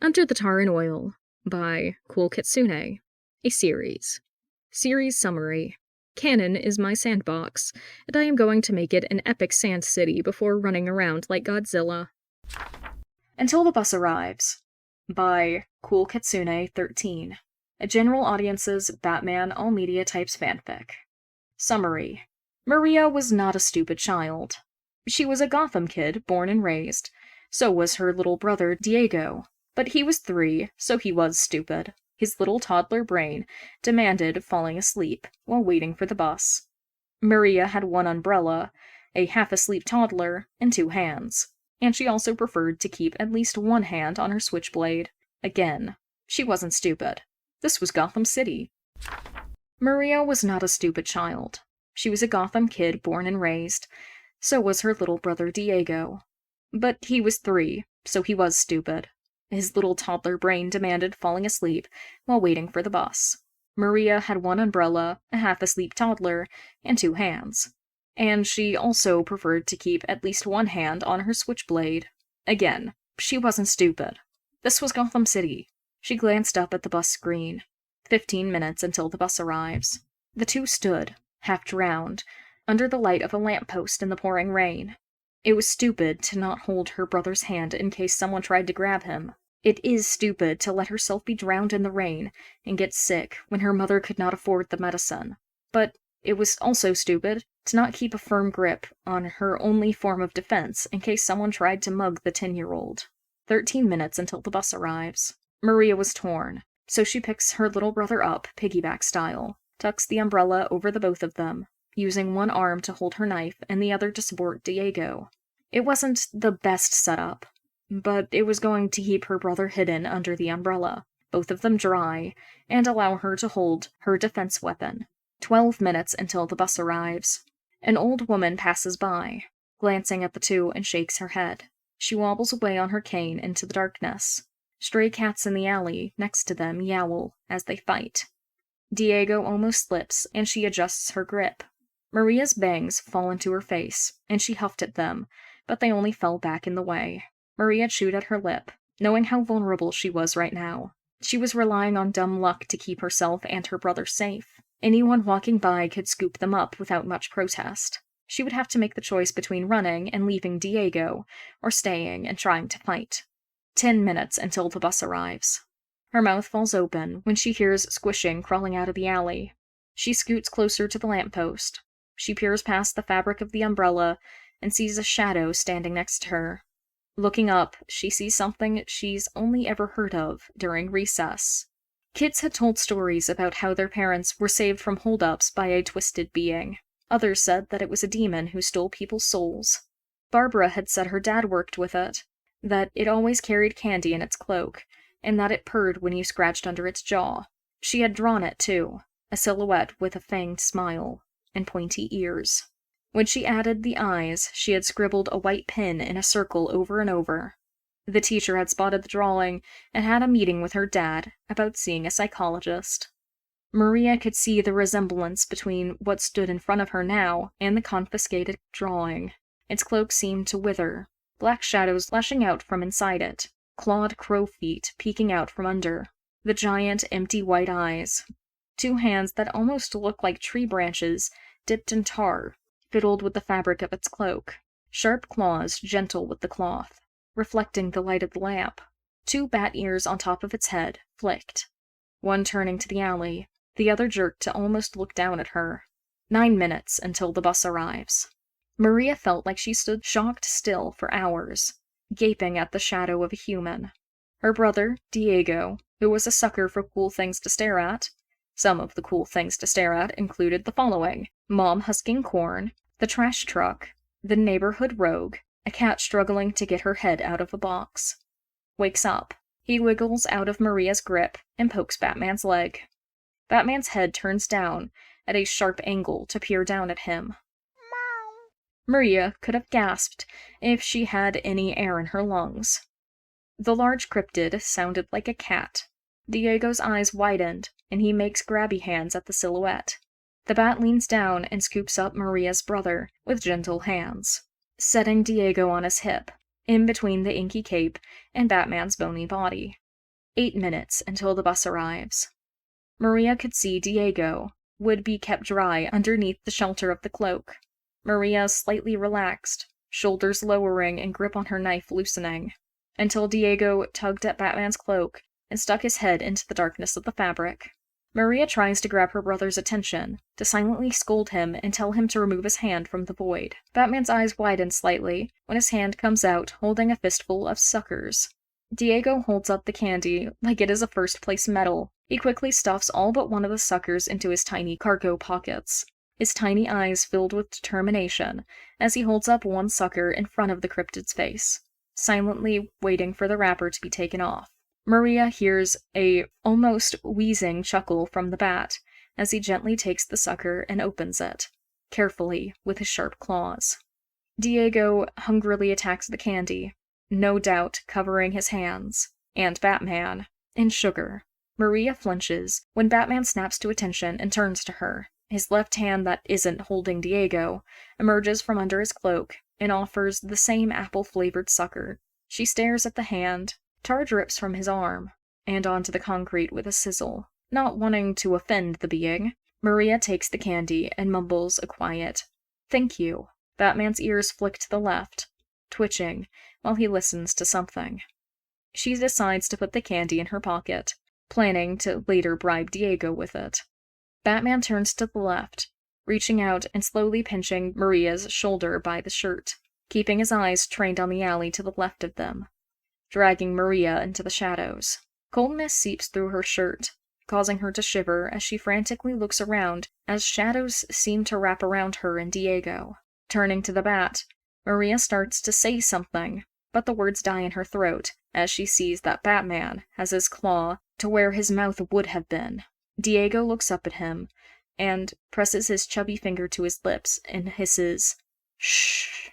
Under the Tar and Oil by Cool Kitsune, a series. Series summary. Canon is my sandbox, and I am going to make it an epic sand city before running around like Godzilla. Until the Bus Arrives by Cool Kitsune 13, a general audience's Batman all media types fanfic. Summary. Maria was not a stupid child. She was a Gotham kid born and raised. So was her little brother Diego. But he was 3, so he was stupid. His little toddler brain demanded falling asleep while waiting for the bus. Maria had one umbrella, a half-asleep toddler, and 2 hands. And she also preferred to keep at least one hand on her switchblade. Again, she wasn't stupid. This was Gotham City. Maria was not a stupid child. She was a Gotham kid born and raised. So was her little brother Diego. But he was 3, so he was stupid. His little toddler brain demanded falling asleep while waiting for the bus. Maria had one umbrella, a half-asleep toddler, and 2 hands. And she also preferred to keep at least one hand on her switchblade. Again, she wasn't stupid. This was Gotham City. She glanced up at the bus screen. 15 minutes until the bus arrives. The two stood, half drowned, under the light of a lamppost in the pouring rain. It was stupid to not hold her brother's hand in case someone tried to grab him. It is stupid to let herself be drowned in the rain and get sick when her mother could not afford the medicine. But it was also stupid to not keep a firm grip on her only form of defense in case someone tried to mug the 10-year-old. 13 minutes until the bus arrives. Maria was torn, so she picks her little brother up, piggyback style, tucks the umbrella over the both of them, using one arm to hold her knife and the other to support Diego. It wasn't the best setup, but it was going to keep her brother hidden under the umbrella, both of them dry, and allow her to hold her defense weapon. 12 minutes until the bus arrives. An old woman passes by, glancing at the two and shakes her head. She wobbles away on her cane into the darkness. Stray cats in the alley next to them yowl as they fight. Diego almost slips, and she adjusts her grip. Maria's bangs fall into her face, and she huffed at them, but they only fell back in the way. Maria chewed at her lip, knowing how vulnerable she was right now. She was relying on dumb luck to keep herself and her brother safe. Anyone walking by could scoop them up without much protest. She would have to make the choice between running and leaving Diego, or staying and trying to fight. 10 minutes until the bus arrives. Her mouth falls open when she hears squishing crawling out of the alley. She scoots closer to the lamppost. She peers past the fabric of the umbrella and sees a shadow standing next to her. Looking up, she sees something she's only ever heard of during recess. Kids had told stories about how their parents were saved from holdups by a twisted being. Others said that it was a demon who stole people's souls. Barbara had said her dad worked with it, that it always carried candy in its cloak, and that it purred when you scratched under its jaw. She had drawn it, too, a silhouette with a fanged smile and pointy ears. When she added the eyes, she had scribbled a white pin in a circle over and over. The teacher had spotted the drawing and had a meeting with her dad about seeing a psychologist. Maria could see the resemblance between what stood in front of her now and the confiscated drawing. Its cloak seemed to wither, black shadows lashing out from inside it, clawed crow feet peeking out from under, the giant, empty white eyes. 2 hands that almost looked like tree branches dipped in tar, fiddled with the fabric of its cloak. Sharp claws gentle with the cloth, reflecting the light of the lamp. 2 bat ears on top of its head flicked. One turning to the alley, the other jerked to almost look down at her. 9 minutes until the bus arrives. Maria felt like she stood shocked still for hours, gaping at the shadow of a human. Her brother, Diego, who was a sucker for cool things to stare at. Some of the cool things to stare at included the following: Mom husking corn, the trash truck, the neighborhood rogue, a cat struggling to get her head out of a box. Wakes up. He wiggles out of Maria's grip and pokes Batman's leg. Batman's head turns down at a sharp angle to peer down at him. Maria could have gasped if she had any air in her lungs. The large cryptid sounded like a cat. Diego's eyes widened, and he makes grabby hands at the silhouette. The bat leans down and scoops up Maria's brother with gentle hands, setting Diego on his hip, in between the inky cape and Batman's bony body. 8 minutes until the bus arrives. Maria could see Diego would be kept dry underneath the shelter of the cloak. Maria slightly relaxed, shoulders lowering and grip on her knife loosening, until Diego tugged at Batman's cloak and stuck his head into the darkness of the fabric. Maria tries to grab her brother's attention, to silently scold him and tell him to remove his hand from the void. Batman's eyes widen slightly when his hand comes out holding a fistful of suckers. Diego holds up the candy like it is a first-place medal. He quickly stuffs all but one of the suckers into his tiny cargo pockets, his tiny eyes filled with determination as he holds up one sucker in front of the cryptid's face, silently waiting for the wrapper to be taken off. Maria hears a almost wheezing chuckle from the bat as he gently takes the sucker and opens it, carefully with his sharp claws. Diego hungrily attacks the candy, no doubt covering his hands, and Batman, in sugar. Maria flinches when Batman snaps to attention and turns to her. His left hand that isn't holding Diego emerges from under his cloak and offers the same apple-flavored sucker. She stares at the hand. Tar drips from his arm, and onto the concrete with a sizzle. Not wanting to offend the being, Maria takes the candy and mumbles a quiet, "Thank you." Batman's ears flick to the left, twitching, while he listens to something. She decides to put the candy in her pocket, planning to later bribe Diego with it. Batman turns to the left, reaching out and slowly pinching Maria's shoulder by the shirt, keeping his eyes trained on the alley to the left of them, dragging Maria into the shadows. Coldness seeps through her shirt, causing her to shiver as she frantically looks around as shadows seem to wrap around her and Diego. Turning to the bat, Maria starts to say something, but the words die in her throat as she sees that Batman has his claw to where his mouth would have been. Diego looks up at him and presses his chubby finger to his lips and hisses, "Shh."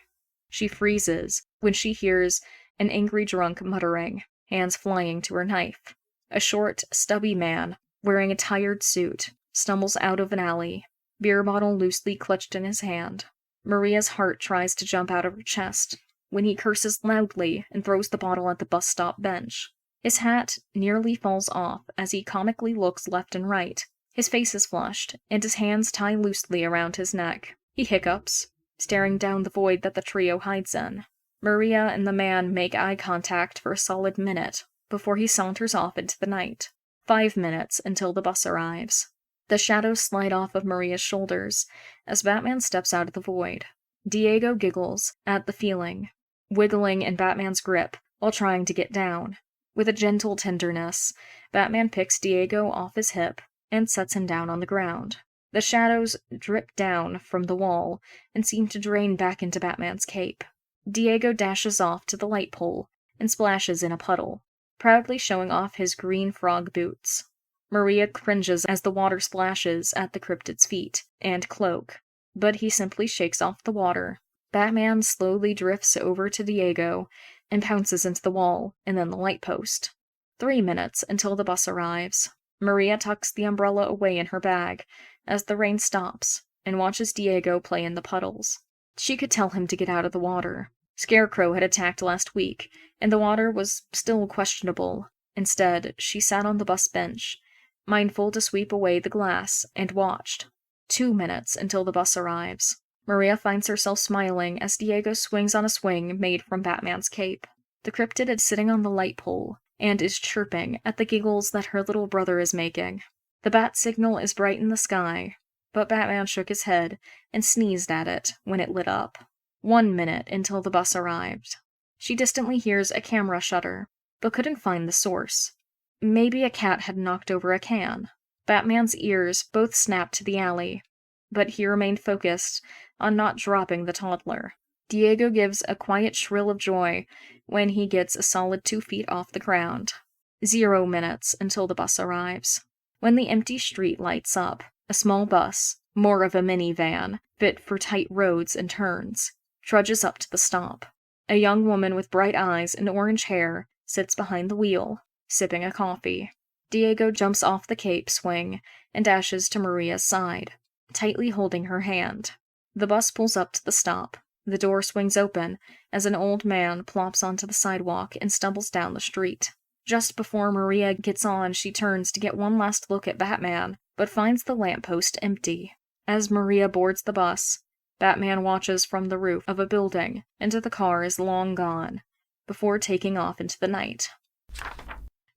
She freezes when she hears an angry drunk muttering, hands flying to her knife. A short, stubby man, wearing a tired suit, stumbles out of an alley, beer bottle loosely clutched in his hand. Maria's heart tries to jump out of her chest when he curses loudly and throws the bottle at the bus stop bench. His hat nearly falls off as he comically looks left and right. His face is flushed, and his hands tie loosely around his neck. He hiccups, staring down the void that the trio hides in. Maria and the man make eye contact for a solid minute before he saunters off into the night. 5 minutes until the bus arrives. The shadows slide off of Maria's shoulders as Batman steps out of the void. Diego giggles at the feeling, wiggling in Batman's grip while trying to get down. With a gentle tenderness, Batman picks Diego off his hip and sets him down on the ground. The shadows drip down from the wall and seem to drain back into Batman's cape. Diego dashes off to the light pole and splashes in a puddle, proudly showing off his green frog boots. Maria cringes as the water splashes at the cryptid's feet and cloak, but he simply shakes off the water. Batman slowly drifts over to Diego and pounces into the wall and then the light post. 3 minutes until the bus arrives. Maria tucks the umbrella away in her bag as the rain stops and watches Diego play in the puddles. She could tell him to get out of the water. Scarecrow had attacked last week, and the water was still questionable. Instead, she sat on the bus bench, mindful to sweep away the glass, and watched. 2 minutes until the bus arrives. Maria finds herself smiling as Diego swings on a swing made from Batman's cape. The cryptid is sitting on the light pole, and is chirping at the giggles that her little brother is making. The bat signal is bright in the sky, but Batman shook his head and sneezed at it when it lit up. 1 minute until the bus arrived. She distantly hears a camera shutter, but couldn't find the source. Maybe a cat had knocked over a can. Batman's ears both snapped to the alley, but he remained focused on not dropping the toddler. Diego gives a quiet shrill of joy when he gets a solid 2 feet off the ground. 0 minutes until the bus arrives. When the empty street lights up, a small bus, more of a minivan, fit for tight roads and turns, trudges up to the stop. A young woman with bright eyes and orange hair sits behind the wheel, sipping a coffee. Diego jumps off the cape swing and dashes to Maria's side, tightly holding her hand. The bus pulls up to the stop. The door swings open as an old man plops onto the sidewalk and stumbles down the street. Just before Maria gets on, she turns to get one last look at Batman, but finds the lamppost empty. As Maria boards the bus, Batman watches from the roof of a building into the car is long gone, before taking off into the night.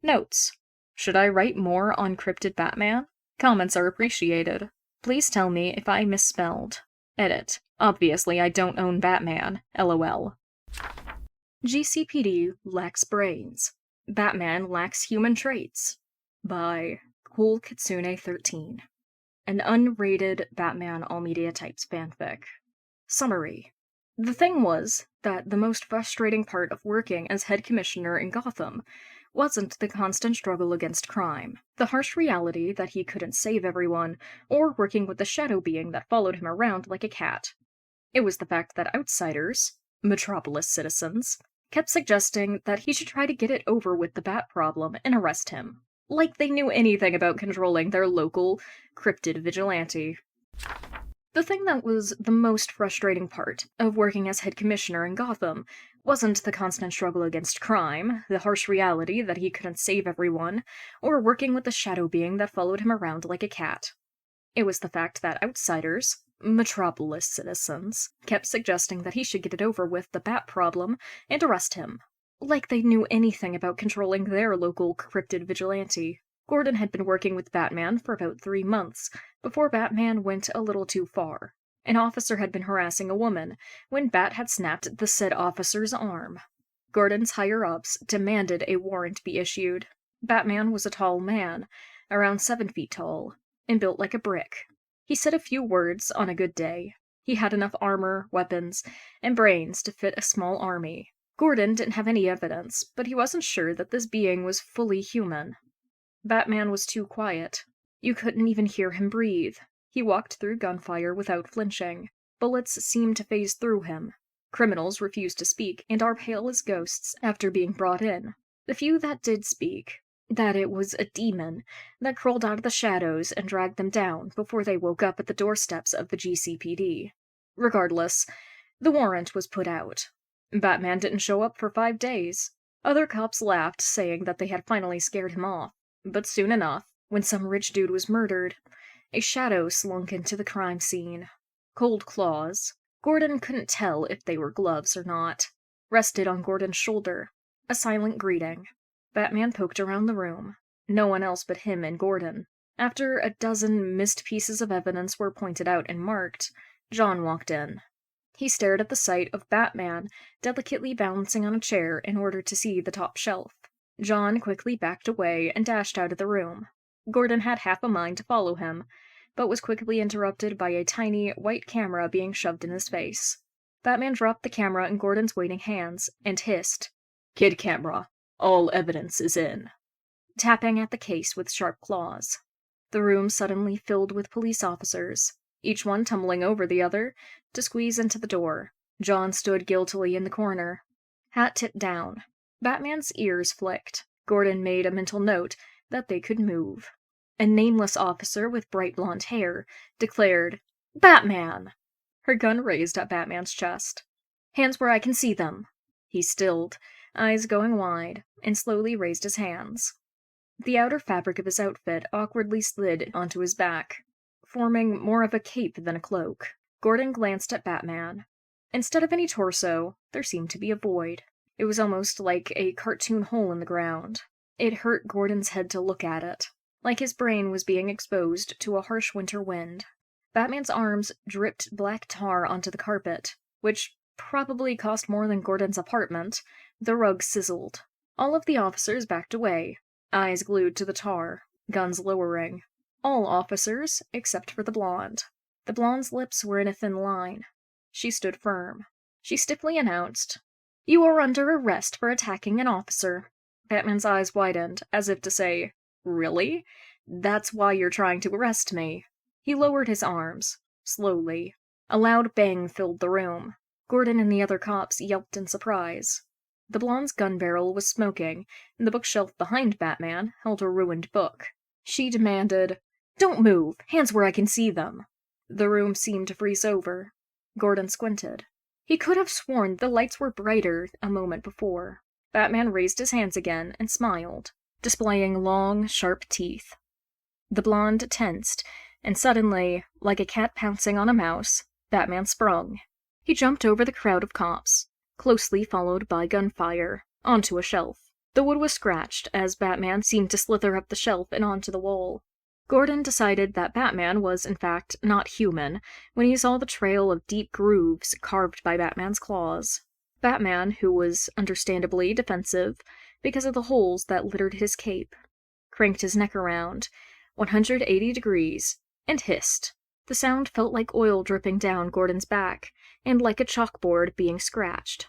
Notes: should I write more on Cryptid Batman? Comments are appreciated. Please tell me if I misspelled. Edit. Obviously, I don't own Batman. LOL. GCPD lacks brains. Batman lacks human traits. By Cool Kitsune 13. An unrated Batman all media types fanfic. Summary. The thing was that the most frustrating part of working as head commissioner in Gotham wasn't the constant struggle against crime, the harsh reality that he couldn't save everyone, or working with the shadow being that followed him around like a cat. It was the fact that outsiders, Metropolis citizens, kept suggesting that he should try to get it over with the Bat problem and arrest him, like they knew anything about controlling their local cryptid vigilante. The thing that was the most frustrating part of working as head commissioner in Gotham wasn't the constant struggle against crime, the harsh reality that he couldn't save everyone, or working with the shadow being that followed him around like a cat. It was the fact that outsiders, Metropolis citizens, kept suggesting that he should get it over with the Bat problem and arrest him, like they knew anything about controlling their local cryptid vigilante. Gordon had been working with Batman for about 3 months before Batman went a little too far. An officer had been harassing a woman when Bat had snapped the said officer's arm. Gordon's higher-ups demanded a warrant be issued. Batman was a tall man, around 7 feet tall, and built like a brick. He said a few words on a good day. He had enough armor, weapons, and brains to fit a small army. Gordon didn't have any evidence, but he wasn't sure that this being was fully human. Batman was too quiet. You couldn't even hear him breathe. He walked through gunfire without flinching. Bullets seemed to phase through him. Criminals refused to speak and are pale as ghosts after being brought in. The few that did speak, that it was a demon that crawled out of the shadows and dragged them down before they woke up at the doorsteps of the GCPD. Regardless, the warrant was put out. Batman didn't show up for 5 days. Other cops laughed, saying that they had finally scared him off. But soon enough, when some rich dude was murdered, a shadow slunk into the crime scene. Cold claws, Gordon couldn't tell if they were gloves or not, rested on Gordon's shoulder. A silent greeting. Batman poked around the room. No one else but him and Gordon. After a dozen missed pieces of evidence were pointed out and marked, John walked in. He stared at the sight of Batman delicately balancing on a chair in order to see the top shelf. John quickly backed away and dashed out of the room. Gordon had half a mind to follow him, but was quickly interrupted by a tiny, white camera being shoved in his face. Batman dropped the camera in Gordon's waiting hands and hissed, "Kid camera, all evidence is in," tapping at the case with sharp claws. The room suddenly filled with police officers, each one tumbling over the other to squeeze into the door. John stood guiltily in the corner, hat tipped down. Batman's ears flicked. Gordon made a mental note that they could move. A nameless officer with bright blonde hair declared, "Batman!" Her gun raised at Batman's chest. "Hands where I can see them." He stilled, eyes going wide, and slowly raised his hands. The outer fabric of his outfit awkwardly slid onto his back, forming more of a cape than a cloak. Gordon glanced at Batman. Instead of any torso, there seemed to be a void. It was almost like a cartoon hole in the ground. It hurt Gordon's head to look at it, like his brain was being exposed to a harsh winter wind. Batman's arms dripped black tar onto the carpet, which probably cost more than Gordon's apartment. The rug sizzled. All of the officers backed away, eyes glued to the tar, guns lowering. All officers, except for the blonde. The blonde's lips were in a thin line. She stood firm. She stiffly announced, "You are under arrest for attacking an officer." Batman's eyes widened, as if to say, "Really? That's why you're trying to arrest me?" He lowered his arms, slowly. A loud bang filled the room. Gordon and the other cops yelped in surprise. The blonde's gun barrel was smoking, and the bookshelf behind Batman held a ruined book. She demanded, "Don't move! Hands where I can see them!" The room seemed to freeze over. Gordon squinted. He could have sworn the lights were brighter a moment before. Batman raised his hands again and smiled, displaying long, sharp teeth. The blonde tensed, and suddenly, like a cat pouncing on a mouse, Batman sprung. He jumped over the crowd of cops, closely followed by gunfire, onto a shelf. The wood was scratched as Batman seemed to slither up the shelf and onto the wall. Gordon decided that Batman was, in fact, not human when he saw the trail of deep grooves carved by Batman's claws. Batman, who was understandably defensive because of the holes that littered his cape, cranked his neck around 180 degrees and hissed. The sound felt like oil dripping down Gordon's back and like a chalkboard being scratched.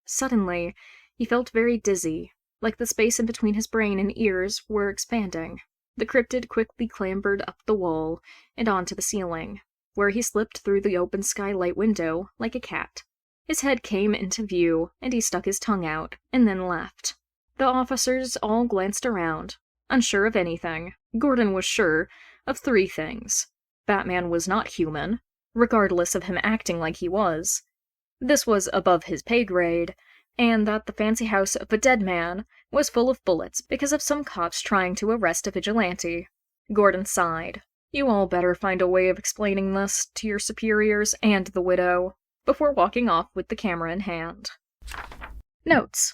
Suddenly, he felt very dizzy, like the space in between his brain and ears were expanding. The cryptid quickly clambered up the wall and onto the ceiling, where he slipped through the open skylight window like a cat. His head came into view, and he stuck his tongue out, and then left. The officers all glanced around, unsure of anything. Gordon was sure of 3 things. Batman was not human, regardless of him acting like he was. This was above his pay grade, and that the fancy house of a dead man was full of bullets because of some cops trying to arrest a vigilante. Gordon sighed. You all better find a way of explaining this to your superiors and the widow, before walking off with the camera in hand. Notes.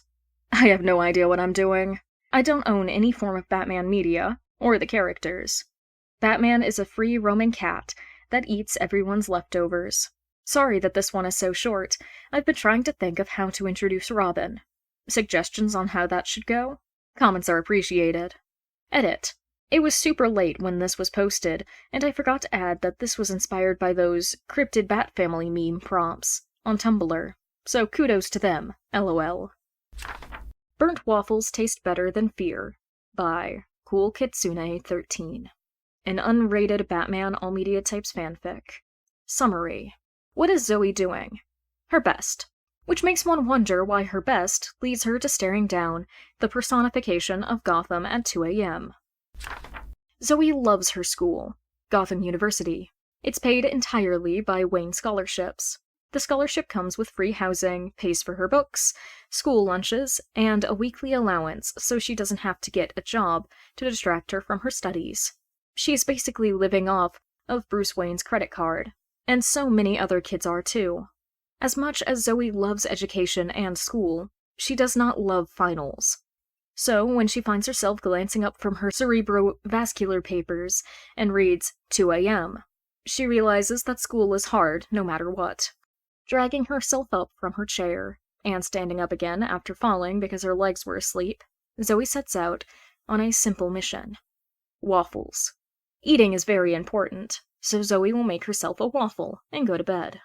I have no idea what I'm doing. I don't own any form of Batman media, or the characters. Batman is a free-roaming cat that eats everyone's leftovers. Sorry that this one is so short. I've been trying to think of how to introduce Robin. Suggestions on how that should go? Comments are appreciated. Edit. It was super late when this was posted, and I forgot to add that this was inspired by those cryptid Bat Family meme prompts on Tumblr. So kudos to them, lol. Burnt Waffles Taste Better Than Fear by Cool Kitsune 13. An unrated Batman All Media Types fanfic. Summary. What is Zoe doing? Her best. Which makes one wonder why her best leads her to staring down the personification of Gotham at 2 a.m. Zoe loves her school, Gotham University. It's paid entirely by Wayne scholarships. The scholarship comes with free housing, pays for her books, school lunches, and a weekly allowance so she doesn't have to get a job to distract her from her studies. She is basically living off of Bruce Wayne's credit card, and so many other kids are too. As much as Zoe loves education and school, she does not love finals. So, when she finds herself glancing up from her cerebrovascular papers and reads 2 a.m., she realizes that school is hard no matter what. Dragging herself up from her chair, and standing up again after falling because her legs were asleep, Zoe sets out on a simple mission. Waffles. Eating is very important, so Zoe will make herself a waffle and go to bed.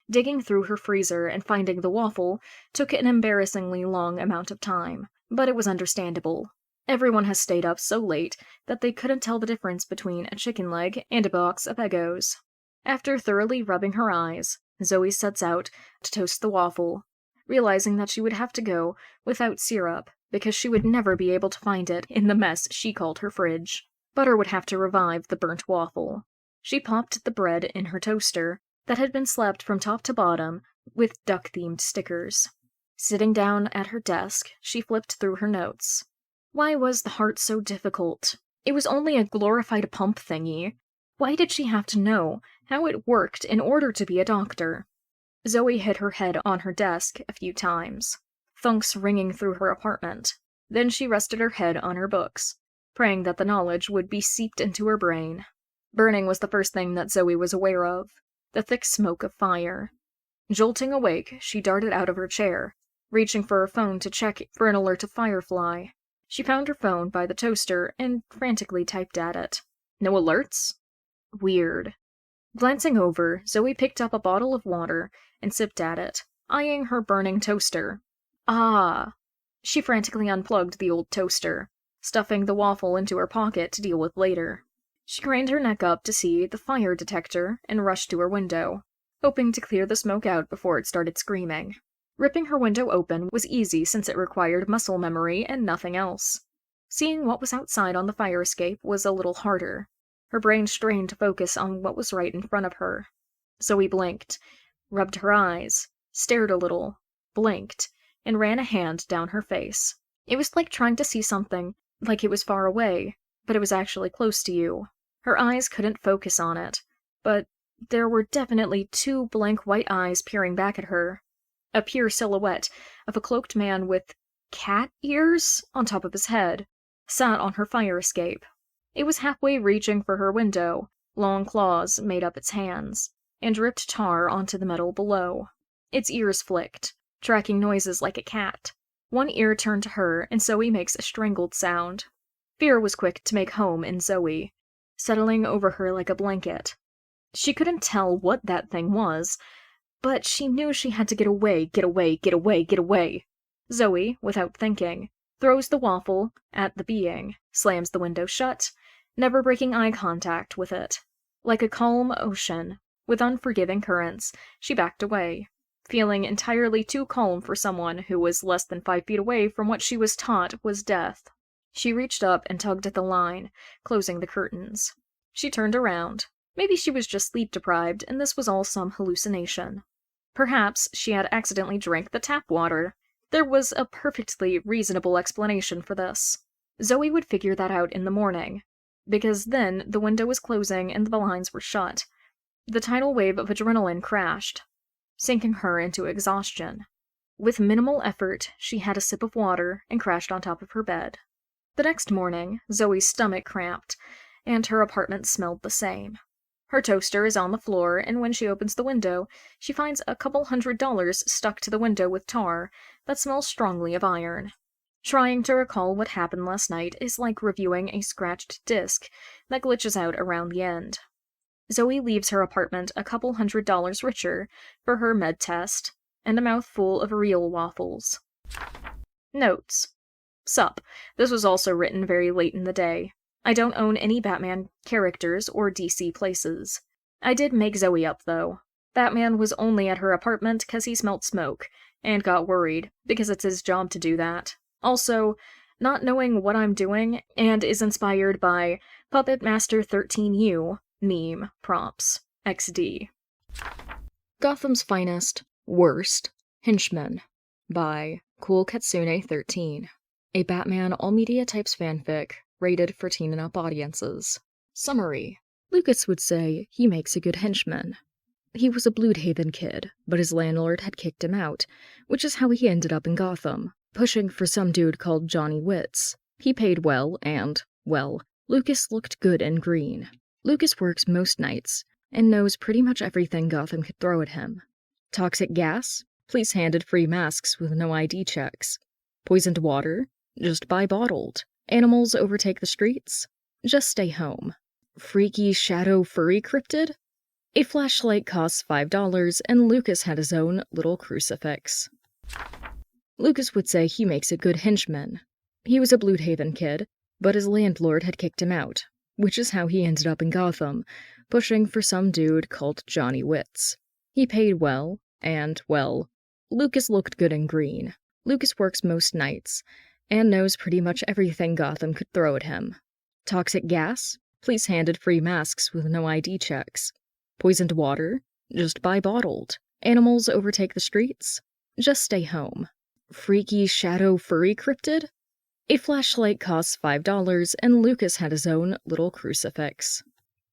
Digging through her freezer and finding the waffle took an embarrassingly long amount of time, but it was understandable. Everyone has stayed up so late that they couldn't tell the difference between a chicken leg and a box of Eggos. After thoroughly rubbing her eyes, Zoe sets out to toast the waffle, realizing that she would have to go without syrup because she would never be able to find it in the mess she called her fridge. Butter would have to revive the burnt waffle. She popped the bread in her toaster that had been slapped from top to bottom with duck-themed stickers. Sitting down at her desk, she flipped through her notes. Why was the heart so difficult? It was only a glorified pump thingy. Why did she have to know how it worked in order to be a doctor? Zoe hit her head on her desk a few times, thunks ringing through her apartment. Then she rested her head on her books, praying that the knowledge would be seeped into her brain. Burning was the first thing that Zoe was aware of, the thick smoke of fire. Jolting awake, she darted out of her chair, reaching for her phone to check for an alert of Firefly. She found her phone by the toaster and frantically typed at it. No alerts? Weird. Glancing over, Zoe picked up a bottle of water and sipped at it, eyeing her burning toaster. Ah! She frantically unplugged the old toaster, stuffing the waffle into her pocket to deal with later. She craned her neck up to see the fire detector and rushed to her window, hoping to clear the smoke out before it started screaming. Ripping her window open was easy since it required muscle memory and nothing else. Seeing what was outside on the fire escape was a little harder. Her brain strained to focus on what was right in front of her. Zoe blinked, rubbed her eyes, stared a little, blinked, and ran a hand down her face. It was like trying to see something, like it was far away, but it was actually close to you. Her eyes couldn't focus on it, but there were definitely two blank white eyes peering back at her. A pure silhouette of a cloaked man with cat ears on top of his head sat on her fire escape. It was halfway reaching for her window, long claws made up its hands, and dripped tar onto the metal below. Its ears flicked, tracking noises like a cat. One ear turned to her, and Zoe makes a strangled sound. Fear was quick to make home in Zoe, settling over her like a blanket. She couldn't tell what that thing was, but she knew she had to get away, get away, get away, get away. Zoe, without thinking, throws the waffle at the being, slams the window shut, never breaking eye contact with it. Like a calm ocean, with unforgiving currents, she backed away, feeling entirely too calm for someone who was less than 5 feet away from what she was taught was death. She reached up and tugged at the line, closing the curtains. She turned around. Maybe she was just sleep-deprived, and this was all some hallucination. Perhaps she had accidentally drank the tap water. There was a perfectly reasonable explanation for this. Zoe would figure that out in the morning, because then the window was closing and the blinds were shut. The tidal wave of adrenaline crashed, sinking her into exhaustion. With minimal effort, she had a sip of water and crashed on top of her bed. The next morning, Zoe's stomach cramped, and her apartment smelled the same. Her toaster is on the floor, and when she opens the window, she finds a couple $100 stuck to the window with tar that smells strongly of iron. Trying to recall what happened last night is like reviewing a scratched disc that glitches out around the end. Zoe leaves her apartment a couple $100 richer for her med test and a mouthful of real waffles. Notes. Sup. This was also written very late in the day. I don't own any Batman characters or DC places. I did make Zoe up, though. Batman was only at her apartment because he smelt smoke, and got worried, because it's his job to do that. Also, not knowing what I'm doing, and is inspired by Puppet Master 13U, meme, props, XD. Gotham's Finest, Worst, Henchmen, by Cool Katsune 13. A Batman all-media types fanfic, rated for teen and up audiences. Summary. Lucas would say he makes a good henchman. He was a Bloodhaven kid, but his landlord had kicked him out, which is how he ended up in Gotham, pushing for some dude called Johnny Witz. He paid well, and, well, Lucas looked good and green. Lucas works most nights, and knows pretty much everything Gotham could throw at him. Toxic gas? Police handed free masks with no ID checks. Poisoned water? Just buy bottled. Animals overtake the streets? Just stay home. Freaky shadow furry cryptid? A flashlight costs $5, and Lucas had his own little crucifix. Lucas would say he makes a good henchman. He was a Bloodhaven kid, but his landlord had kicked him out, which is how he ended up in Gotham, pushing for some dude called Johnny Witz. He paid well, and, well, Lucas looked good and green. Lucas works most nights, and knows pretty much everything Gotham could throw at him. Toxic gas? Police handed free masks with no ID checks. Poisoned water? Just buy bottled. Animals overtake the streets? Just stay home. Freaky shadow furry cryptid? A flashlight costs $5, and Lucas had his own little crucifix.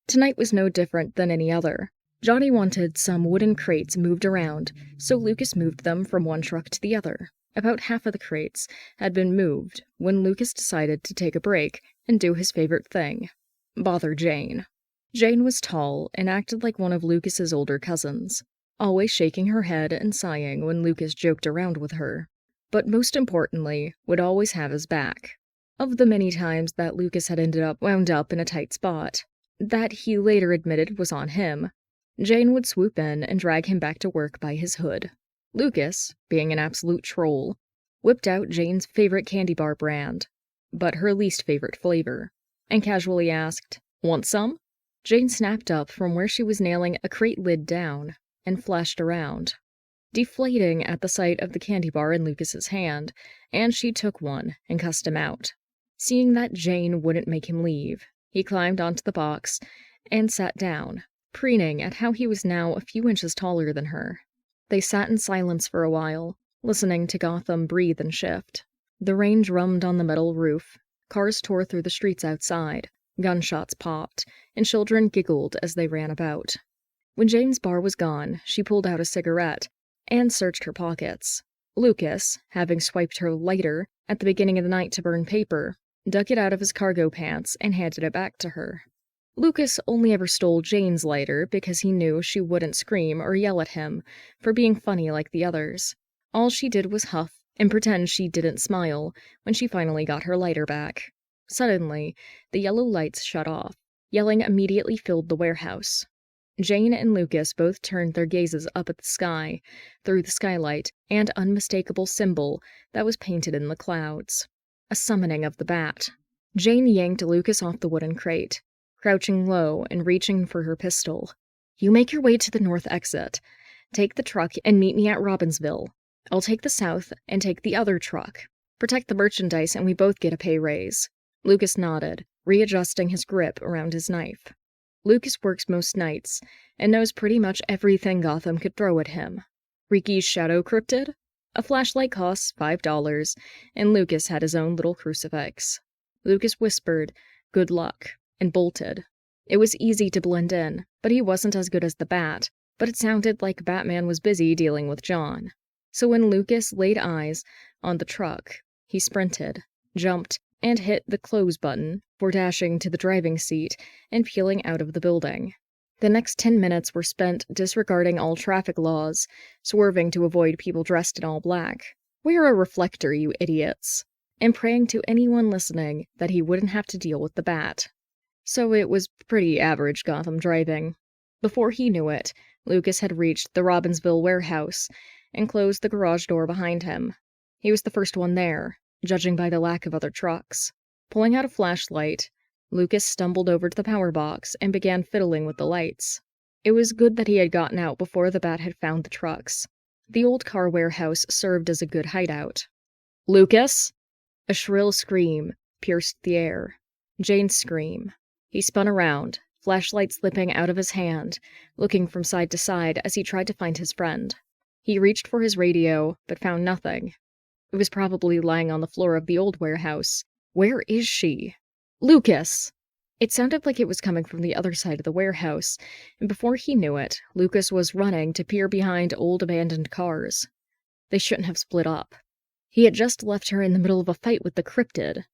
Tonight was no different than any other. Johnny wanted some wooden crates moved around, so Lucas moved them from one truck to the other. About half of the crates had been moved when Lucas decided to take a break and do his favorite thing, bother Jane. Jane was tall and acted like one of Lucas's older cousins, always shaking her head and sighing when Lucas joked around with her, but most importantly, would always have his back. Of the many times that Lucas had ended up wound up in a tight spot, that he later admitted was on him, Jane would swoop in and drag him back to work by his hood. Lucas, being an absolute troll, whipped out Jane's favorite candy bar brand, but her least favorite flavor, and casually asked, "Want some?" Jane snapped up from where she was nailing a crate lid down and flashed around, deflating at the sight of the candy bar in Lucas's hand, and she took one and cussed him out. Seeing that Jane wouldn't make him leave, he climbed onto the box and sat down, preening at how he was now a few inches taller than her. They sat in silence for a while, listening to Gotham breathe and shift. The rain drummed on the metal roof, cars tore through the streets outside, gunshots popped, and children giggled as they ran about. When Jane's bar was gone, she pulled out a cigarette and searched her pockets. Lucas, having swiped her lighter at the beginning of the night to burn paper, dug it out of his cargo pants and handed it back to her. Lucas only ever stole Jane's lighter because he knew she wouldn't scream or yell at him for being funny like the others. All she did was huff and pretend she didn't smile when she finally got her lighter back. Suddenly, the yellow lights shut off. Yelling immediately filled the warehouse. Jane and Lucas both turned their gazes up at the sky, through the skylight and unmistakable symbol that was painted in the clouds. A summoning of the bat. Jane yanked Lucas off the wooden crate, crouching low and reaching for her pistol. "You make your way to the north exit. Take the truck and meet me at Robbinsville. I'll take the south and take the other truck. Protect the merchandise and we both get a pay raise." Lucas nodded, readjusting his grip around his knife. Lucas works most nights and knows pretty much everything Gotham could throw at him. Riki's shadow cryptid? A flashlight costs $5, and Lucas had his own little crucifix. Lucas whispered, "Good luck," and bolted. It was easy to blend in, but he wasn't as good as the Bat, but it sounded like Batman was busy dealing with John. So when Lucas laid eyes on the truck, he sprinted, jumped, and hit the close button for dashing to the driving seat and peeling out of the building. The next 10 minutes were spent disregarding all traffic laws, swerving to avoid people dressed in all black. "Wear a reflector, you idiots," and praying to anyone listening that he wouldn't have to deal with the Bat. So it was pretty average Gotham driving. Before he knew it, Lucas had reached the Robbinsville warehouse and closed the garage door behind him. He was the first one there, judging by the lack of other trucks. Pulling out a flashlight, Lucas stumbled over to the power box and began fiddling with the lights. It was good that he had gotten out before the Bat had found the trucks. The old car warehouse served as a good hideout. "Lucas!" A shrill scream pierced the air. Jane's scream. He spun around, flashlight slipping out of his hand, looking from side to side as he tried to find his friend. He reached for his radio, but found nothing. It was probably lying on the floor of the old warehouse. Where is she? "Lucas!" It sounded like it was coming from the other side of the warehouse, and before he knew it, Lucas was running to peer behind old abandoned cars. They shouldn't have split up. He had just left her in the middle of a fight with the cryptid.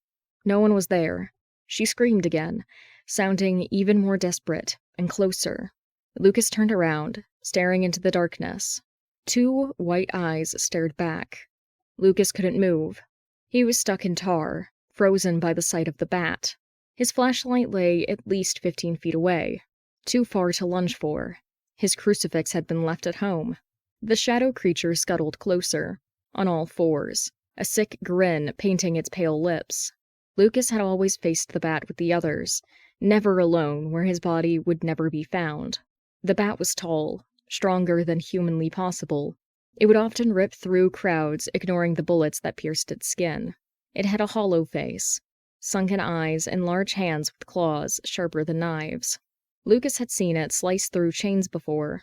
No one was there. She screamed again, sounding even more desperate and closer. Lucas turned around, staring into the darkness. 2 white eyes stared back. Lucas couldn't move. He was stuck in tar, frozen by the sight of the Bat. His flashlight lay at least 15 feet away, too far to lunge for. His crucifix had been left at home. The shadow creature scuttled closer, on all fours, a sick grin painting its pale lips. Lucas had always faced the Bat with the others, never alone where his body would never be found. The Bat was tall, stronger than humanly possible. It would often rip through crowds, ignoring the bullets that pierced its skin. It had a hollow face, sunken eyes, and large hands with claws sharper than knives. Lucas had seen it slice through chains before,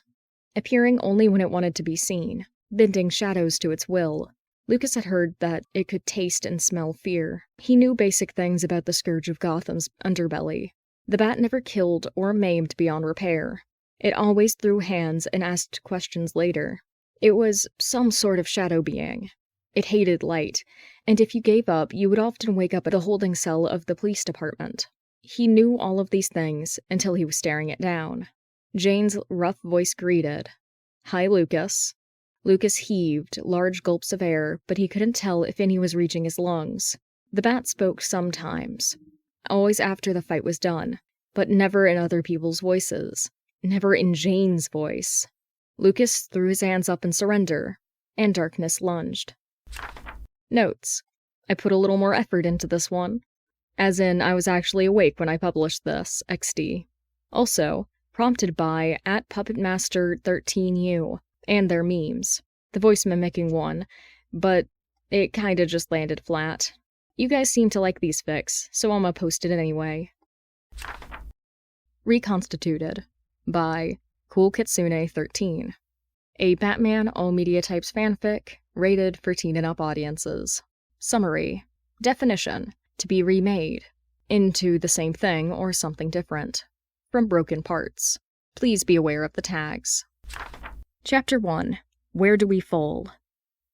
appearing only when it wanted to be seen, bending shadows to its will. Lucas had heard that it could taste and smell fear. He knew basic things about the scourge of Gotham's underbelly. The Bat never killed or maimed beyond repair. It always threw hands and asked questions later. It was some sort of shadow being. It hated light, and if you gave up, you would often wake up at the holding cell of the police department. He knew all of these things until he was staring it down. Jane's rough voice greeted. "Hi, Lucas." Lucas heaved large gulps of air, but he couldn't tell if any was reaching his lungs. The Bat spoke sometimes, always after the fight was done, but never in other people's voices, never in Jane's voice. Lucas threw his hands up in surrender, and darkness lunged. Notes. I put a little more effort into this one. As in, I was actually awake when I published this, XD. Also, prompted by @PuppetMaster13U, and their memes. The voice mimicking one, but it kinda just landed flat. You guys seem to like these fics, so I'ma post it anyway. Reconstituted by CoolKitsune13. a Batman all-media types fanfic, rated for teen and up audiences. Summary. Definition. To be remade. Into the same thing or something different. From broken parts. Please be aware of the tags. Chapter 1. Where do we fall?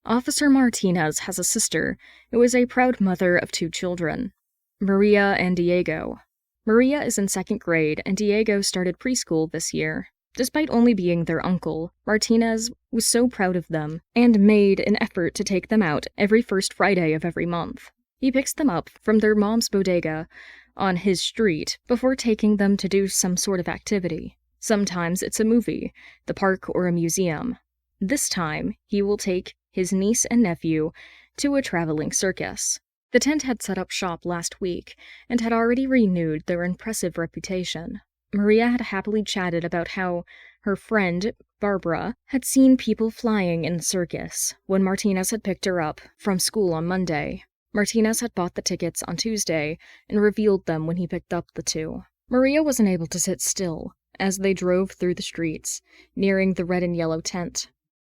Officer Martinez has a sister who is a proud mother of 2 children, Maria and Diego. Maria is in 2nd grade and Diego started preschool this year. Despite only being their uncle, Martinez was so proud of them and made an effort to take them out every first Friday of every month. He picks them up from their mom's bodega on his street before taking them to do some sort of activity. Sometimes it's a movie, the park, or a museum. This time, he will take his niece and nephew to a traveling circus. The tent had set up shop last week and had already renewed their impressive reputation. Maria had happily chatted about how her friend, Barbara, had seen people flying in the circus when Martinez had picked her up from school on Monday. Martinez had bought the tickets on Tuesday and revealed them when he picked up the 2. Maria wasn't able to sit still as they drove through the streets, nearing the red and yellow tent.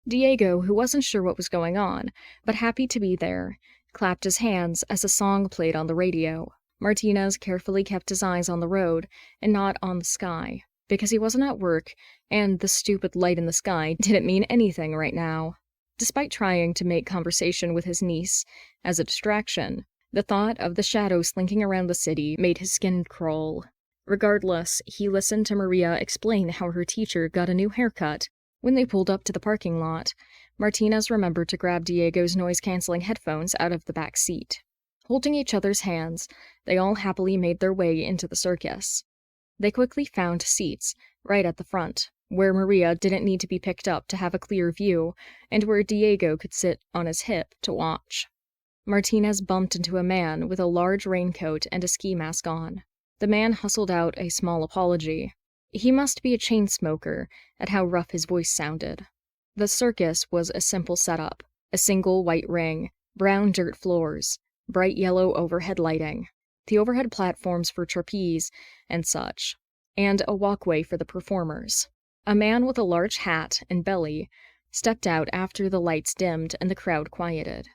Diego, who wasn't sure what was going on, but happy to be there, clapped his hands as a song played on the radio. Martinez carefully kept his eyes on the road and not on the sky, because he wasn't at work, and the stupid light in the sky didn't mean anything right now. Despite trying to make conversation with his niece as a distraction, the thought of the shadow slinking around the city made his skin crawl. Regardless, he listened to Maria explain how her teacher got a new haircut. When they pulled up to the parking lot, Martinez remembered to grab Diego's noise-canceling headphones out of the back seat. Holding each other's hands, they all happily made their way into the circus. They quickly found seats right at the front, where Maria didn't need to be picked up to have a clear view, and where Diego could sit on his hip to watch. Martinez bumped into a man with a large raincoat and a ski mask on. The man hustled out a small apology. He must be a chain smoker at how rough his voice sounded. The circus was a simple setup, a single white ring, brown dirt floors, bright yellow overhead lighting, the overhead platforms for trapeze and such, and a walkway for the performers. A man with a large hat and belly stepped out after the lights dimmed and the crowd quieted.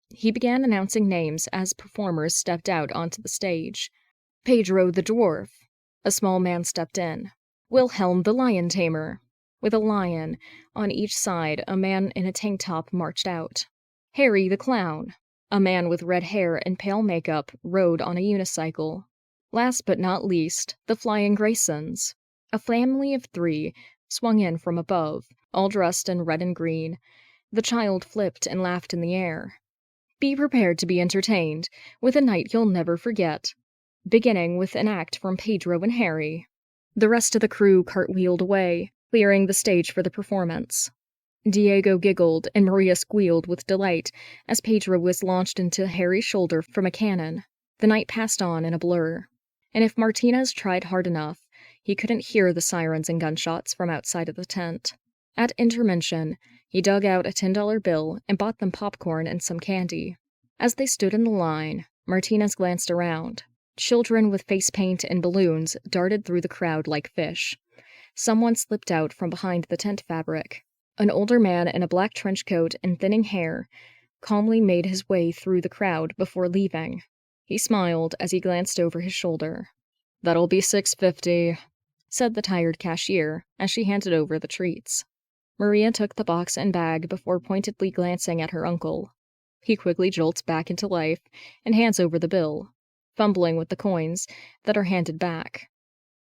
He began announcing names as performers stepped out onto the stage. Pedro the Dwarf. A small man stepped in. Wilhelm the Lion Tamer. With a lion on each side, a man in a tank top marched out. Harry the Clown. A man with red hair and pale makeup rode on a unicycle. Last but not least, the Flying Graysons. A family of 3 swung in from above, all dressed in red and green. The child flipped and laughed in the air. Be prepared to be entertained with a night you'll never forget, beginning with an act from Pedro and Harry. The rest of the crew cartwheeled away, clearing the stage for the performance. Diego giggled and Maria squealed with delight as Pedro was launched into Harry's shoulder from a cannon. The night passed on in a blur, and if Martinez tried hard enough, he couldn't hear the sirens and gunshots from outside of the tent. At intermission, he dug out a $10 bill and bought them popcorn and some candy. As they stood in the line, Martinez glanced around. Children with face paint and balloons darted through the crowd like fish. Someone slipped out from behind the tent fabric. An older man in a black trench coat and thinning hair calmly made his way through the crowd before leaving. He smiled as he glanced over his shoulder. "That'll be $6.50, said the tired cashier as she handed over the treats. Maria took the box and bag before pointedly glancing at her uncle. He quickly jolts back into life and hands over the bill, fumbling with the coins that are handed back.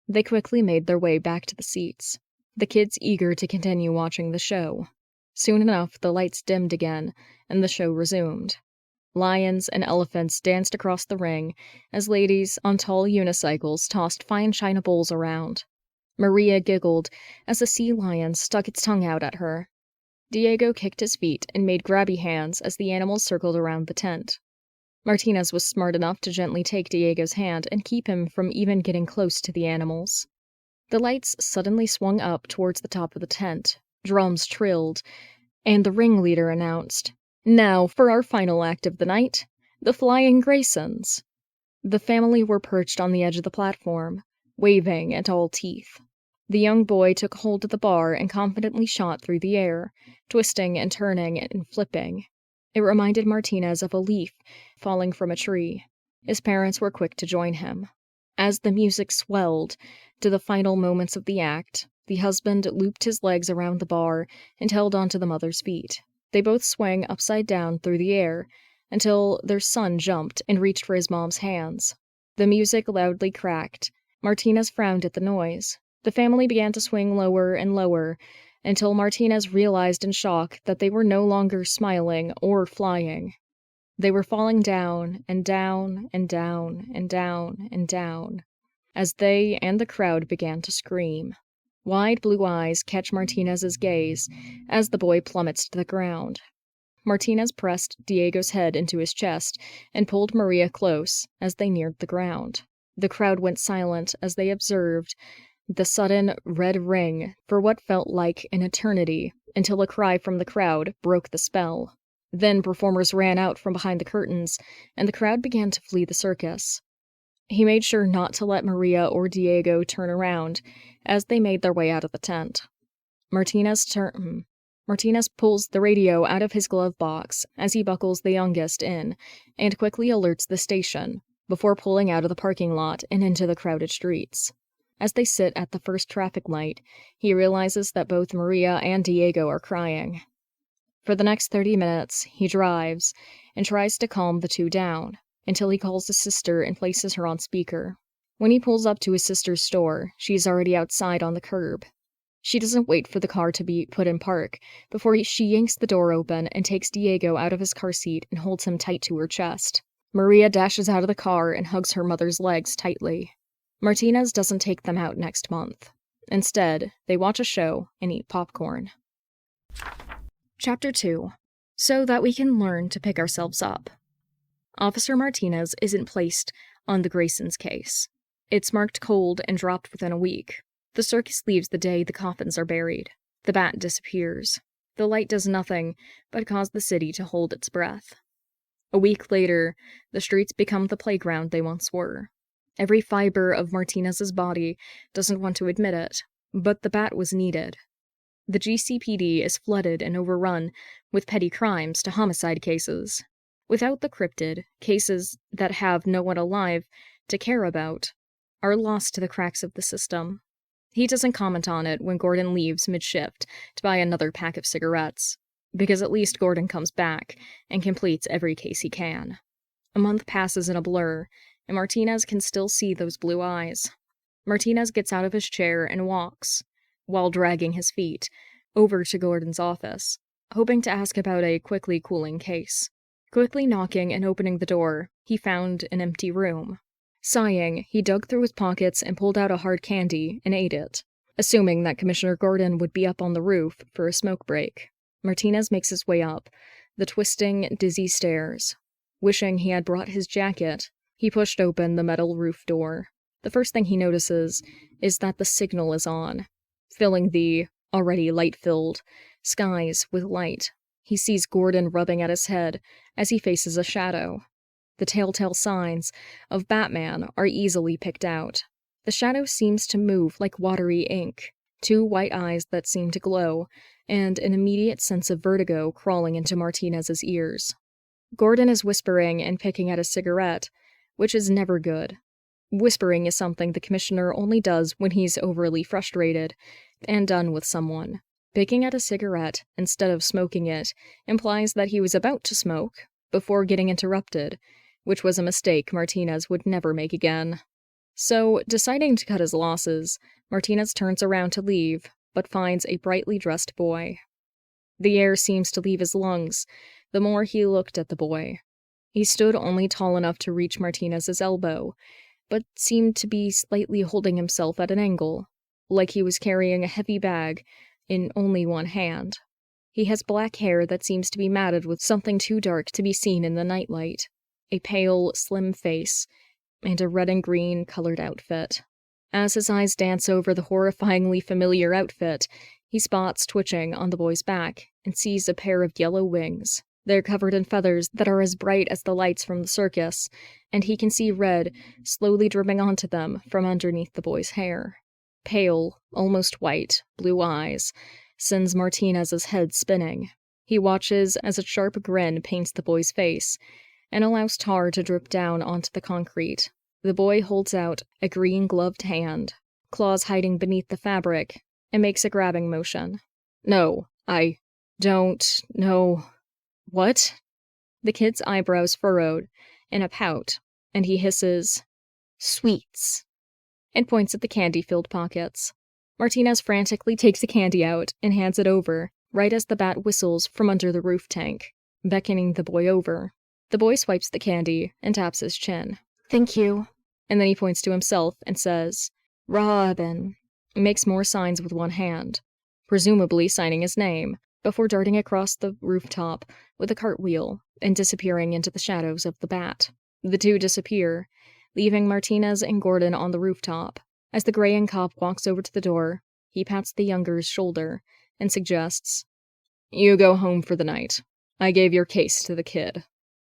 They quickly made their way back to the seats, the kids eager to continue watching the show. Soon enough, the lights dimmed again, and the show resumed. Lions and elephants danced across the ring as ladies on tall unicycles tossed fine china bowls around. Maria giggled as a sea lion stuck its tongue out at her. Diego kicked his feet and made grabby hands as the animals circled around the tent. Martinez was smart enough to gently take Diego's hand and keep him from even getting close to the animals. The lights suddenly swung up towards the top of the tent, drums trilled, and the ringleader announced, "Now for our final act of the night, the Flying Graysons." The family were perched on the edge of the platform, waving at all teeth. The young boy took hold of the bar and confidently shot through the air, twisting and turning and flipping. It reminded Martinez of a leaf falling from a tree. His parents were quick to join him. As the music swelled to the final moments of the act, the husband looped his legs around the bar and held onto the mother's feet. They both swung upside down through the air until their son jumped and reached for his mom's hands. The music loudly cracked. Martinez frowned at the noise. The family began to swing lower and lower until Martinez realized in shock that they were no longer smiling or flying. They were falling down and down and down and down and down as they and the crowd began to scream. Wide blue eyes catch Martinez's gaze as the boy plummets to the ground. Martinez pressed Diego's head into his chest and pulled Maria close as they neared the ground. The crowd went silent as they observed the sudden red ring for what felt like an eternity until a cry from the crowd broke the spell. Then performers ran out from behind the curtains, and the crowd began to flee the circus. He made sure not to let Maria or Diego turn around as they made their way out of the tent. Martinez pulls the radio out of his glove box as he buckles the youngest in and quickly alerts the station before pulling out of the parking lot and into the crowded streets. As they sit at the first traffic light, he realizes that both Maria and Diego are crying. For the next 30 minutes, he drives and tries to calm the two down until he calls his sister and places her on speaker. When he pulls up to his sister's store, she's already outside on the curb. She doesn't wait for the car to be put in park before she yanks the door open and takes Diego out of his car seat and holds him tight to her chest. Maria dashes out of the car and hugs her mother's legs tightly. Martinez doesn't take them out next month. Instead, they watch a show and eat popcorn. Chapter 2. So that we can learn to pick ourselves up. Officer Martinez isn't placed on the Graysons case. It's marked cold and dropped within a week. The circus leaves the day the coffins are buried. The bat disappears. The light does nothing but cause the city to hold its breath. A week later, the streets become the playground they once were. Every fiber of Martinez's body doesn't want to admit it, but the bat was needed. The GCPD is flooded and overrun with petty crimes to homicide cases. Without the cryptid, cases that have no one alive to care about are lost to the cracks of the system. He doesn't comment on it when Gordon leaves mid-shift to buy another pack of cigarettes, because at least Gordon comes back and completes every case he can. A month passes in a blur, and Martinez can still see those blue eyes. Martinez gets out of his chair and walks, while dragging his feet, over to Gordon's office, hoping to ask about a quickly cooling case. Quickly knocking and opening the door, he found an empty room. Sighing, he dug through his pockets and pulled out a hard candy and ate it, assuming that Commissioner Gordon would be up on the roof for a smoke break. Martinez makes his way up the twisting, dizzy stairs. Wishing he had brought his jacket, he pushed open the metal roof door. The first thing he notices is that the signal is on, filling the already light-filled skies with light. He sees Gordon rubbing at his head as he faces a shadow. The telltale signs of Batman are easily picked out. The shadow seems to move like watery ink, two white eyes that seem to glow, and an immediate sense of vertigo crawling into Martinez's ears. Gordon is whispering and picking at a cigarette, which is never good. Whispering is something the commissioner only does when he's overly frustrated and done with someone. Picking at a cigarette instead of smoking it implies that he was about to smoke before getting interrupted, which was a mistake Martinez would never make again. So, deciding to cut his losses, Martinez turns around to leave, but finds a brightly dressed boy. The air seems to leave his lungs the more he looked at the boy. He stood only tall enough to reach Martinez's elbow, but seemed to be slightly holding himself at an angle, like he was carrying a heavy bag in only one hand. He has black hair that seems to be matted with something too dark to be seen in the nightlight, a pale, slim face, and a red and green colored outfit. As his eyes dance over the horrifyingly familiar outfit, he spots twitching on the boy's back and sees a pair of yellow wings. They're covered in feathers that are as bright as the lights from the circus, and he can see red slowly dripping onto them from underneath the boy's hair. pale, almost white, blue eyes, sends Martinez's head spinning. He watches as a sharp grin paints the boy's face and allows tar to drip down onto the concrete. The boy holds out a green-gloved hand, claws hiding beneath the fabric, and makes a grabbing motion. No, I don't know. What? The kid's eyebrows furrowed in a pout, and he hisses, "Sweets," and points at the candy-filled pockets. Martinez frantically takes the candy out and hands it over, right as the bat whistles from under the roof tank, beckoning the boy over. The boy swipes the candy and taps his chin. "Thank you." And then he points to himself and says, "Robin," and makes more signs with one hand, presumably signing his name, before darting across the rooftop with a cartwheel and disappearing into the shadows of the bat. The two disappear, leaving Martinez and Gordon on the rooftop. As the graying cop walks over to the door, he pats the younger's shoulder and suggests, "You go home for the night. I gave your case to the kid."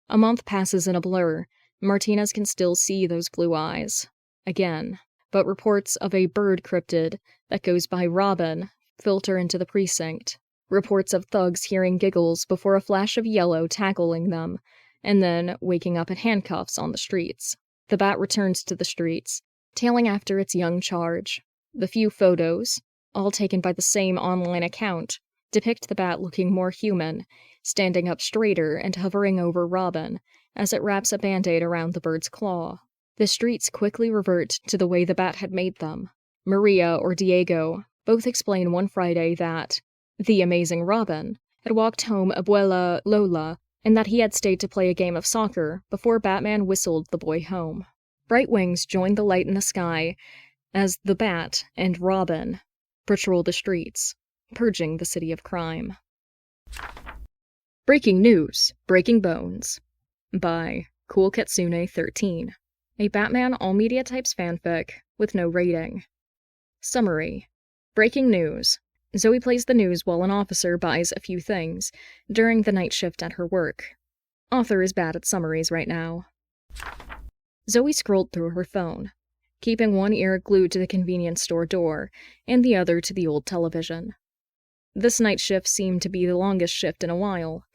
A month passes in a blur. Martinez can still see those blue eyes. Again. But reports of a bird cryptid that goes by Robin filter into the precinct. Reports of thugs hearing giggles before a flash of yellow tackling them, and then waking up in handcuffs on the streets. The bat returns to the streets, tailing after its young charge. The few photos, all taken by the same online account, depict the bat looking more human, standing up straighter and hovering over Robin as it wraps a band-aid around the bird's claw. The streets quickly revert to the way the bat had made them. Maria or Diego both explain one Friday that the amazing Robin had walked home Abuela Lola and that he had stayed to play a game of soccer before Batman whistled the boy home. Bright wings join the light in the sky as the Bat and Robin patrol the streets, purging the city of crime. Breaking news, Breaking Bones by Cool Kitsune 13, a Batman all media types fanfic with no rating. Summary. Breaking news. Zoe plays the news while an officer buys a few things during the night shift at her work. Author is bad at summaries right now. Zoe scrolled through her phone, keeping one ear glued to the convenience store door and the other to the old television. This night shift seemed to be the longest shift in a while.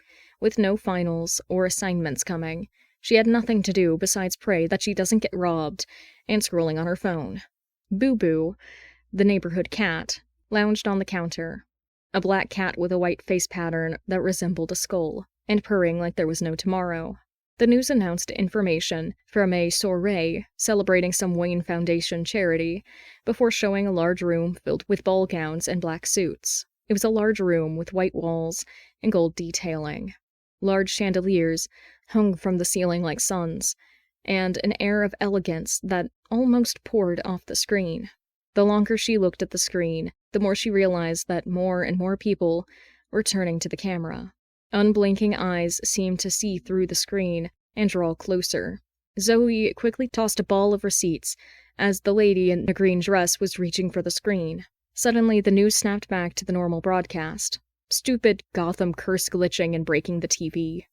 With no finals or assignments coming, she had nothing to do besides pray that she doesn't get robbed and scrolling on her phone. Boo Boo, the neighborhood cat, lounged on the counter, a black cat with a white face pattern that resembled a skull, and purring like there was no tomorrow. The news announced information from a soirée celebrating some Wayne Foundation charity before showing a large room filled with ball gowns and black suits. It was a large room with white walls and gold detailing. Large chandeliers hung from the ceiling like suns, and an air of elegance that almost poured off the screen. The longer she looked at the screen, the more she realized that more and more people were turning to the camera. Unblinking eyes seemed to see through the screen and draw closer. Zoe quickly tossed a ball of receipts as the lady in the green dress was reaching for the screen. Suddenly, the news snapped back to the normal broadcast. Stupid Gotham curse glitching and breaking the TV.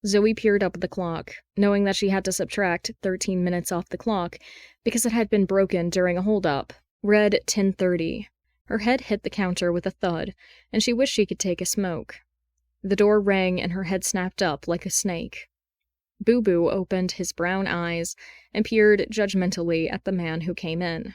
Zoe peered up at the clock, knowing that she had to subtract 13 minutes off the clock because it had been broken during a holdup. Read 10:30. Her head hit the counter with a thud, and she wished she could take a smoke. The door rang and her head snapped up like a snake. Boo Boo opened his brown eyes and peered judgmentally at the man who came in.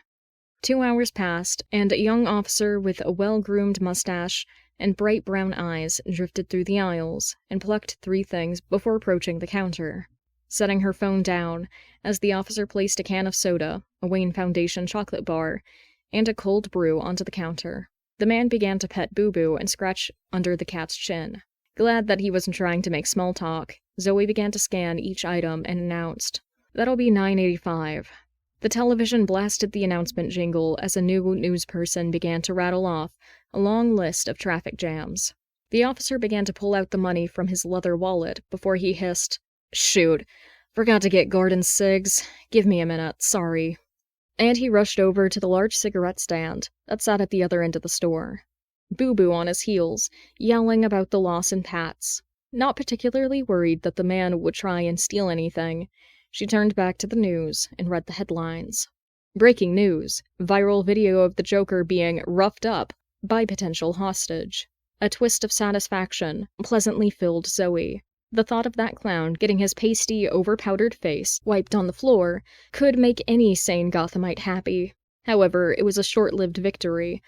2 hours passed, and a young officer with a well-groomed mustache and bright brown eyes drifted through the aisles and plucked 3 things before approaching the counter. Setting her phone down, as the officer placed a can of soda, a Wayne Foundation chocolate bar, and a cold brew onto the counter, the man began to pet Boo Boo and scratch under the cat's chin. Glad that he wasn't trying to make small talk, Zoe began to scan each item and announced, "That'll be $9.85. The television blasted the announcement jingle as a new news person began to rattle off a long list of traffic jams. The officer began to pull out the money from his leather wallet before he hissed, "Shoot, forgot to get Gordon's cigs. Give me a minute, sorry." And he rushed over to the large cigarette stand that sat at the other end of the store. Boo Boo on his heels, yelling about the loss in Pats. Not particularly worried that the man would try and steal anything, she turned back to the news and read the headlines. Breaking news. Viral video of the Joker being roughed up by potential hostage. A twist of satisfaction pleasantly filled Zoe. The thought of that clown getting his pasty, over-powdered face wiped on the floor could make any sane Gothamite happy. However, it was a short-lived victory,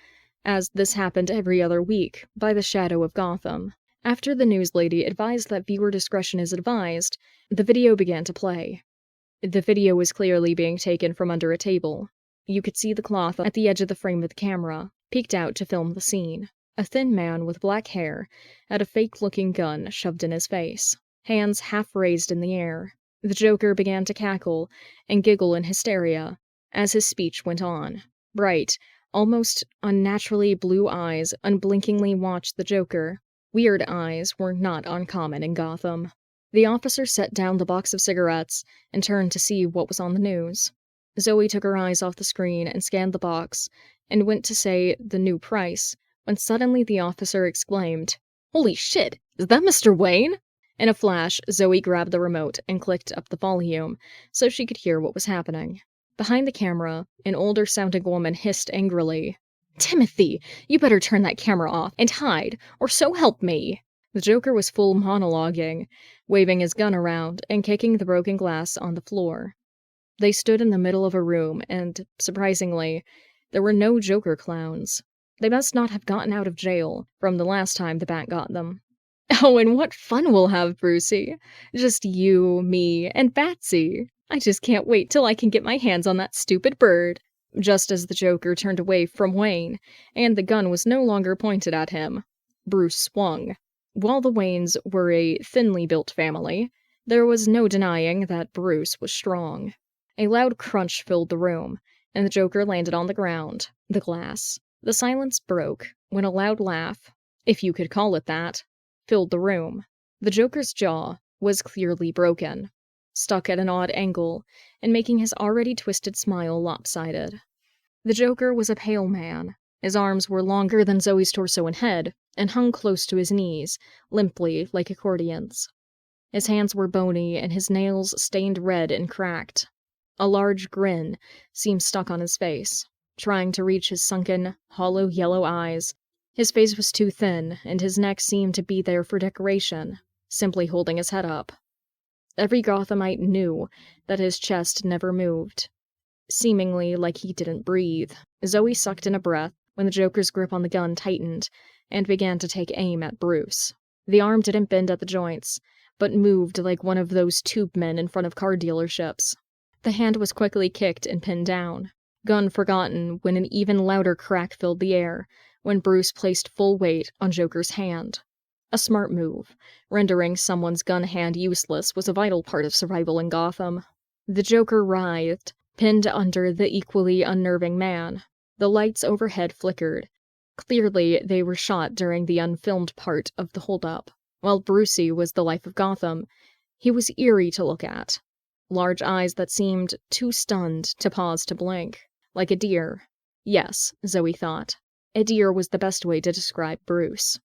as this happened every other week by the shadow of Gotham. After the news lady advised that viewer discretion is advised, the video began to play. The video was clearly being taken from under a table. You could see the cloth at the edge of the frame of the camera, peeked out to film the scene. A thin man with black hair had a fake-looking gun shoved in his face, hands half raised in the air. The Joker began to cackle and giggle in hysteria as his speech went on. Bright, almost unnaturally blue eyes unblinkingly watched the Joker. Weird eyes were not uncommon in Gotham. The officer set down the box of cigarettes and turned to see what was on the news. Zoe took her eyes off the screen and scanned the box, and went to say the new price, when suddenly the officer exclaimed, "Holy shit, is that Mr. Wayne?" In a flash, Zoe grabbed the remote and clicked up the volume so she could hear what was happening. Behind the camera, an older-sounding woman hissed angrily, "Timothy, you better turn that camera off and hide, or so help me!" The Joker was full monologuing, waving his gun around and kicking the broken glass on the floor. They stood in the middle of a room, and, surprisingly, there were no Joker clowns. They must not have gotten out of jail from the last time the Bat got them. "Oh, and what fun we'll have, Brucey! Just you, me, and Batsy! I just can't wait till I can get my hands on that stupid bird!" Just as the Joker turned away from Wayne, and the gun was no longer pointed at him, Bruce swung. While the Waynes were a thinly built family, there was no denying that Bruce was strong. A loud crunch filled the room, and the Joker landed on the ground, the glass. The silence broke when a loud laugh, if you could call it that, filled the room. The Joker's jaw was clearly broken, stuck at an odd angle, and making his already twisted smile lopsided. The Joker was a pale man. His arms were longer than Zoe's torso and head, and hung close to his knees, limply like accordions. His hands were bony, and his nails stained red and cracked. A large grin seemed stuck on his face, trying to reach his sunken, hollow yellow eyes. His face was too thin, and his neck seemed to be there for decoration, simply holding his head up. Every Gothamite knew that his chest never moved, seemingly like he didn't breathe. Zoe sucked in a breath when the Joker's grip on the gun tightened and began to take aim at Bruce. The arm didn't bend at the joints, but moved like one of those tube men in front of car dealerships. The hand was quickly kicked and pinned down, gun forgotten when an even louder crack filled the air when Bruce placed full weight on Joker's hand. A smart move. Rendering someone's gun hand useless was a vital part of survival in Gotham. The Joker writhed, pinned under the equally unnerving man. The lights overhead flickered. Clearly, they were shot during the unfilmed part of the holdup. While Brucey was the life of Gotham, he was eerie to look at. Large eyes that seemed too stunned to pause to blink. Like a deer. Yes, Zoe thought. A deer was the best way to describe Bruce.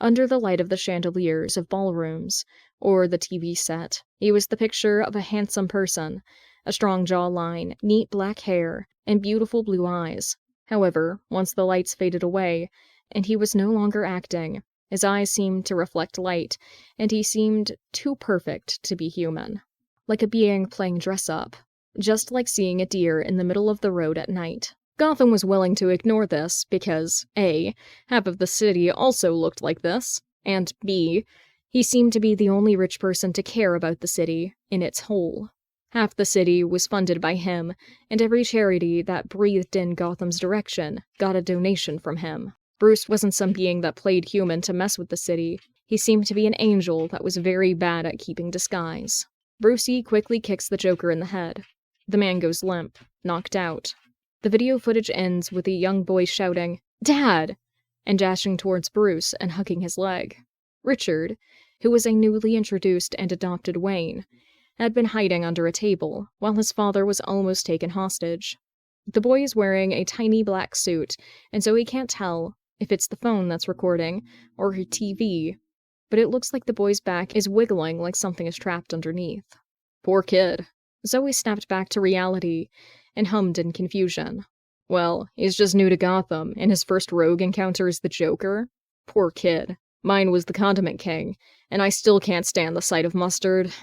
Under the light of the chandeliers of ballrooms, or the TV set, he was the picture of a handsome person, a strong jawline, neat black hair, and beautiful blue eyes. However, once the lights faded away, and he was no longer acting, his eyes seemed to reflect light, and he seemed too perfect to be human. Like a being playing dress-up, just like seeing a deer in the middle of the road at night. Gotham was willing to ignore this because, A, half of the city also looked like this, and B, he seemed to be the only rich person to care about the city in its whole. Half the city was funded by him, and every charity that breathed in Gotham's direction got a donation from him. Bruce wasn't some being that played human to mess with the city. He seemed to be an angel that was very bad at keeping disguise. Brucey quickly kicks the Joker in the head. The man goes limp, knocked out. The video footage ends with a young boy shouting, "Dad!" and dashing towards Bruce and hugging his leg. Richard, who was a newly introduced and adopted Wayne, had been hiding under a table while his father was almost taken hostage. The boy is wearing a tiny black suit, and so he can't tell if it's the phone that's recording or her TV, but it looks like the boy's back is wiggling like something is trapped underneath. Poor kid. Zoe snapped back to reality and hummed in confusion. Well, he's just new to Gotham, and his first rogue encounter is the Joker? Poor kid. Mine was the Condiment King, and I still can't stand the sight of mustard.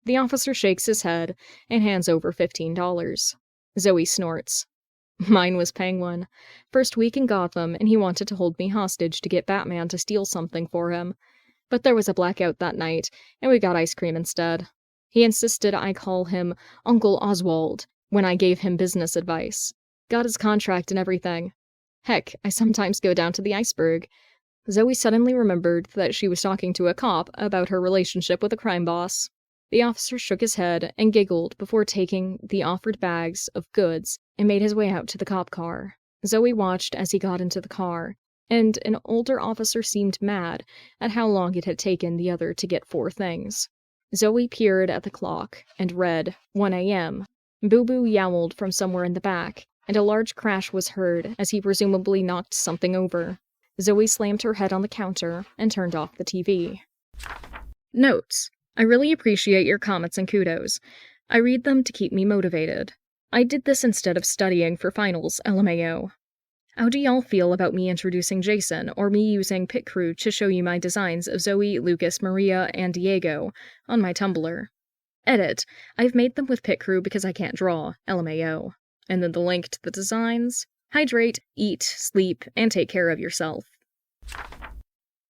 The officer shakes his head and hands over $15. Zoe snorts. Mine was Penguin. First week in Gotham, and he wanted to hold me hostage to get Batman to steal something for him. But there was a blackout that night, and we got ice cream instead. He insisted I call him Uncle Oswald when I gave him business advice. Got his contract and everything. Heck, I sometimes go down to the iceberg. Zoe suddenly remembered that she was talking to a cop about her relationship with a crime boss. The officer shook his head and giggled before taking the offered bags of goods and made his way out to the cop car. Zoe watched as he got into the car, and an older officer seemed mad at how long it had taken the other to get 4 things. Zoe peered at the clock and read 1 a.m. Boo-Boo yowled from somewhere in the back, and a large crash was heard as he presumably knocked something over. Zoe slammed her head on the counter and turned off the TV. Notes. I really appreciate your comments and kudos. I read them to keep me motivated. I did this instead of studying for finals, LMAO. How do y'all feel about me introducing Jason, or me using Pit Crew to show you my designs of Zoe, Lucas, Maria, and Diego on my Tumblr? Edit. I've made them with Pit Crew because I can't draw, LMAO. And then the link to the designs. Hydrate, eat, sleep, and take care of yourself.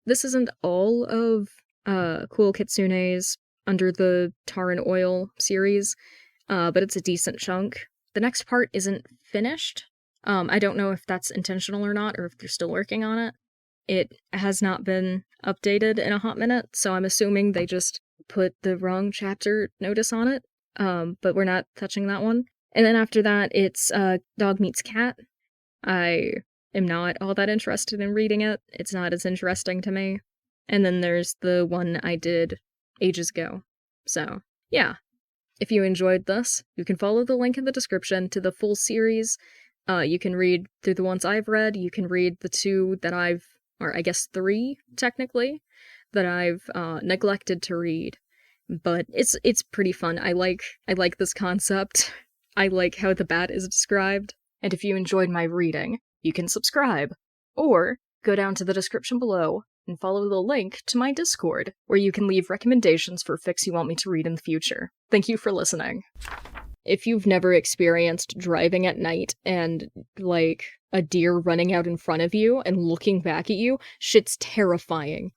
This isn't all of Cool Kitsune's Under the Tar and Oil series, but it's a decent chunk. The next part isn't finished. I don't know if that's intentional or not, or if they're still working on it. It has not been updated in a hot minute, so I'm assuming they just put the wrong chapter notice on it, but we're not touching that one. And then after that, it's Dog Meets Cat. I am not all that interested in reading it. It's not as interesting to me. And then there's the one I did ages ago. So, yeah. If you enjoyed this, you can follow the link in the description to the full series. You can read through the ones I've read. You can read the 2 that or I guess 3, technically, that I've neglected to read. But it's pretty fun. I like this concept. I like how the bat is described. And if you enjoyed my reading, you can subscribe. Or go down to the description below and follow the link to my Discord, where you can leave recommendations for fics you want me to read in the future. Thank you for listening. If you've never experienced driving at night and, like, a deer running out in front of you and looking back at you, shit's terrifying.